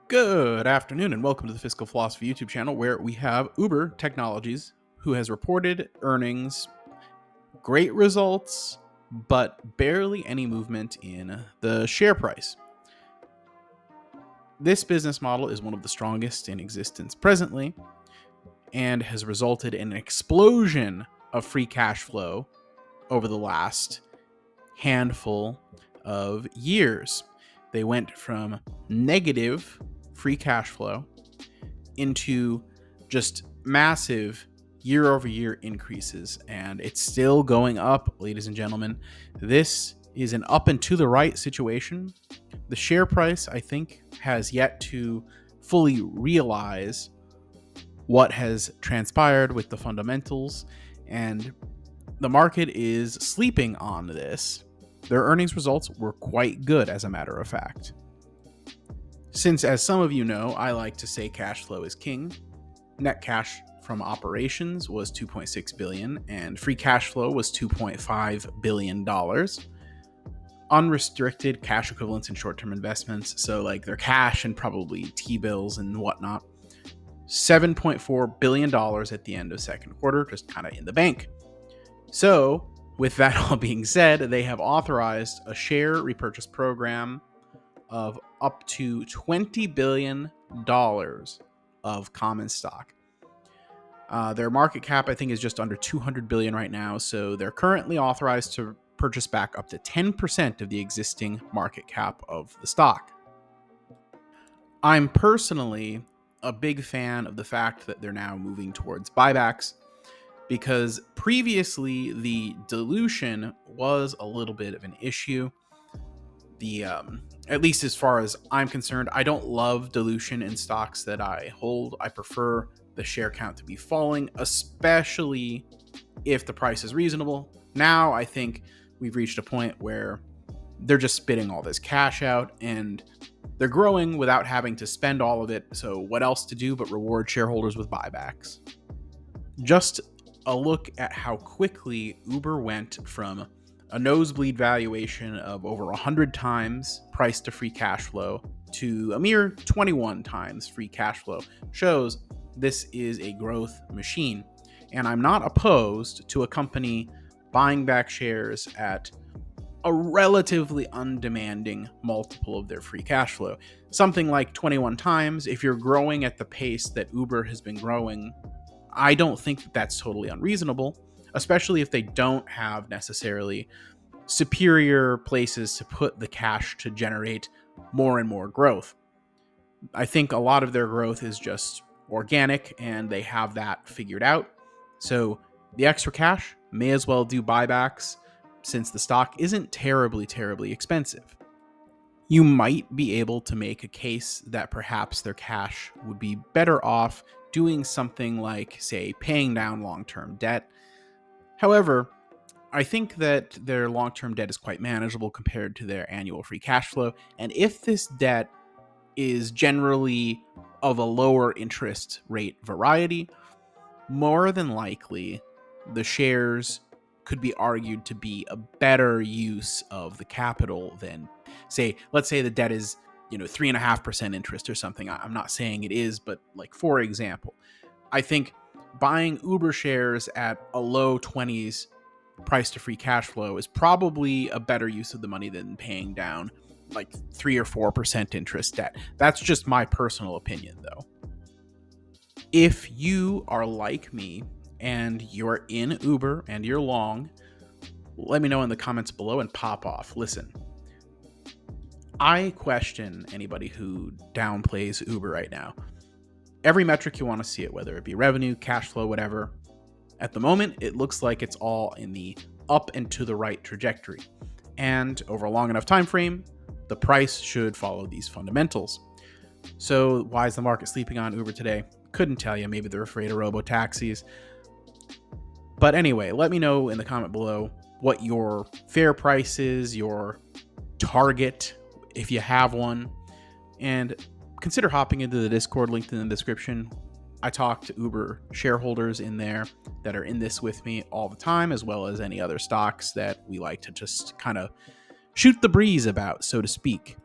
Good afternoon and welcome to the Fiscal Philosophy YouTube channel where we have Uber Technologies who has reported earnings, great results, but barely any movement in the share price. This business model is one of the strongest in existence presently and has resulted in an explosion of free cash flow over the last handful of years. They went from negative free cash flow into just massive year-over-year increases, and it's still going up, ladies and gentlemen. This is an up and to the right situation. The share price, I think, has yet to fully realize what has transpired with the fundamentals, and the market is sleeping on this. Their earnings results were quite good, as a matter of fact. Since, as some of you know, I like to say cash flow is king, net cash from operations was $2.6 billion and free cash flow was $2.5 billion. Unrestricted cash equivalents and short-term investments, so like their cash and probably T-bills and whatnot, $7.4 billion at the end of second quarter, just kind of in the bank. So, with that all being said, they have authorized a share repurchase program of up to $20 billion of common stock. Their market cap, I think, is just under $200 billion right now, so they're currently authorized to purchase back up to 10% of the existing market cap of the stock. I'm personally a big fan of the fact that they're now moving towards buybacks, because previously the dilution was a little bit of an issue. At least as far as I'm concerned, I don't love dilution in stocks that I hold. I prefer the share count to be falling, especially if the price is reasonable. Now I think we've reached a point where they're just spitting all this cash out and they're growing without having to spend all of it. So what else to do but reward shareholders with buybacks? Just a look at how quickly Uber went from a nosebleed valuation of over 100 times price to free cash flow to a mere 21 times free cash flow shows this is a growth machine. And I'm not opposed to a company buying back shares at a relatively undemanding multiple of their free cash flow. Something like 21 times, if you're growing at the pace that Uber has been growing, I don't think that that's totally unreasonable, especially if they don't have necessarily superior places to put the cash to generate more and more growth. I think a lot of their growth is just organic and they have that figured out. So the extra cash may as well do buybacks since the stock isn't terribly expensive. You might be able to make a case that perhaps their cash would be better off doing something like, say, paying down long-term debt. However, I think that their long-term debt is quite manageable compared to their annual free cash flow, and if this debt is generally of a lower interest rate variety, more than likely the shares could be argued to be a better use of the capital than, say, let's say the debt is 3.5% interest or something. I'm not saying it is, but like, for example, I think buying Uber shares at a low 20s price to free cash flow is probably a better use of the money than paying down like 3 or 4% interest debt. That's just my personal opinion, though. If you are like me and you're in Uber and you're long, let me know in the comments below and pop off. Listen, I question anybody who downplays Uber right now. Every metric you want to see it, whether it be revenue, cash flow, whatever. At the moment, it looks like it's all in the up and to the right trajectory. And over a long enough time frame, the price should follow these fundamentals. So why is the market sleeping on Uber today? Couldn't tell you. Maybe they're afraid of robo-taxis. But anyway, let me know in the comment below what your fair price is, your target, if you have one, and consider hopping into the Discord linked in the description. I talk to Uber shareholders in there that are in this with me all the time, as well as any other stocks that we like to just kind of shoot the breeze about, so to speak.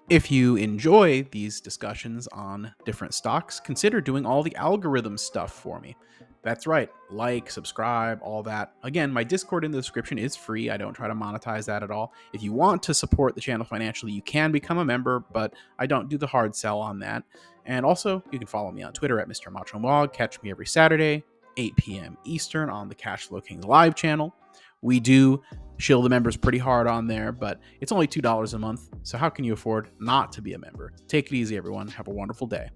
If you enjoy these discussions on different stocks, consider doing all the algorithm stuff for me. That's right. Like, subscribe, all that. Again, my Discord in the description is free. I don't try to monetize that at all. If you want to support the channel financially, you can become a member, but I don't do the hard sell on that. And also, you can follow me on Twitter at Mr. Macho Mog. Catch me every Saturday, 8 p.m. Eastern on the Cashflow Kings live channel. We do shill the members pretty hard on there, but it's only $2 a month. So how can you afford not to be a member? Take it easy, everyone. Have a wonderful day.